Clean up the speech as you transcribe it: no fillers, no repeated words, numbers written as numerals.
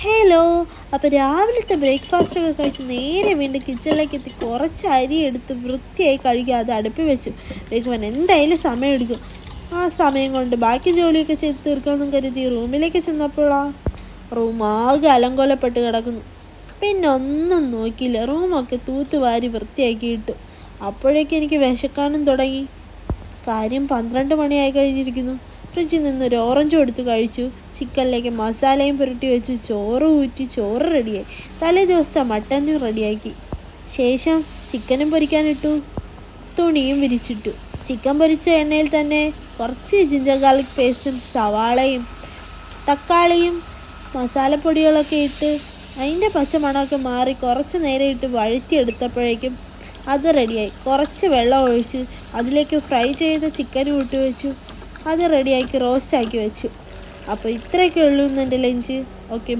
Hello. അപ്പോൾ രാവിലത്തെ ബ്രേക്ക്ഫാസ്റ്റൊക്കെ കഴിച്ച് നേരെ വീണ്ടും കിച്ചണിലേക്ക് എത്തി കുറച്ച് അരി എടുത്ത് വൃത്തിയായി കഴുകി അത് അടുപ്പിൽ വെച്ചു. ബ്രേക്ക്ഫാസ്റ്റ് എന്തായാലും സമയമെടുക്കും. ആ സമയം കൊണ്ട് ബാക്കി ജോലിയൊക്കെ ചെയ്ത് തീർക്കാമെന്നും കരുതി റൂമിലേക്ക് ചെന്നപ്പോഴാ റൂം ആകെ അലങ്കോലപ്പെട്ട് കിടക്കുന്നു. പിന്നെ ഒന്നും നോക്കിയില്ല, റൂമൊക്കെ തൂത്തുവാരി വൃത്തിയാക്കിയിട്ടു. അപ്പോഴേക്കും എനിക്ക് വിശക്കാനും തുടങ്ങി. കാര്യം 12 മണിയായി കഴിഞ്ഞിരിക്കുന്നു. ഫ്രിഡ്ജിൽ നിന്ന് ഒരു ഓറഞ്ചും എടുത്ത് കഴിച്ചു. ചിക്കനിലേക്ക് മസാലയും പുരട്ടി വെച്ച് ചോറ് ഊറ്റി ചോറ് റെഡിയായി. തലേ ദിവസത്തെ മട്ടനും റെഡിയാക്കി. ശേഷം ചിക്കനും പൊരിക്കാനിട്ടു, തുണിയും വിരിച്ചിട്ടു. ചിക്കൻ പൊരിച്ച എണ്ണയിൽ തന്നെ കുറച്ച് ജിഞ്ചർ ഗാർലിക് പേസ്റ്റും സവാളയും തക്കാളിയും മസാലപ്പൊടികളൊക്കെ ഇട്ട് അതിൻ്റെ പച്ചമണമൊക്കെ മാറി കുറച്ച് നേരം ഇട്ട് വഴറ്റിയെടുത്തപ്പോഴേക്കും അത് റെഡിയായി. കുറച്ച് വെള്ളം ഒഴിച്ച് അതിലേക്ക് ഫ്രൈ ചെയ്ത ചിക്കനും ഇട്ട് വെച്ചു. അത് റെഡിയാക്കി റോസ്റ്റാക്കി വെച്ചു. അപ്പോൾ ഇത്രയൊക്കെ ഉള്ളൂ ഇന്ന് എൻ്റെ ലഞ്ച്. ഓക്കെ.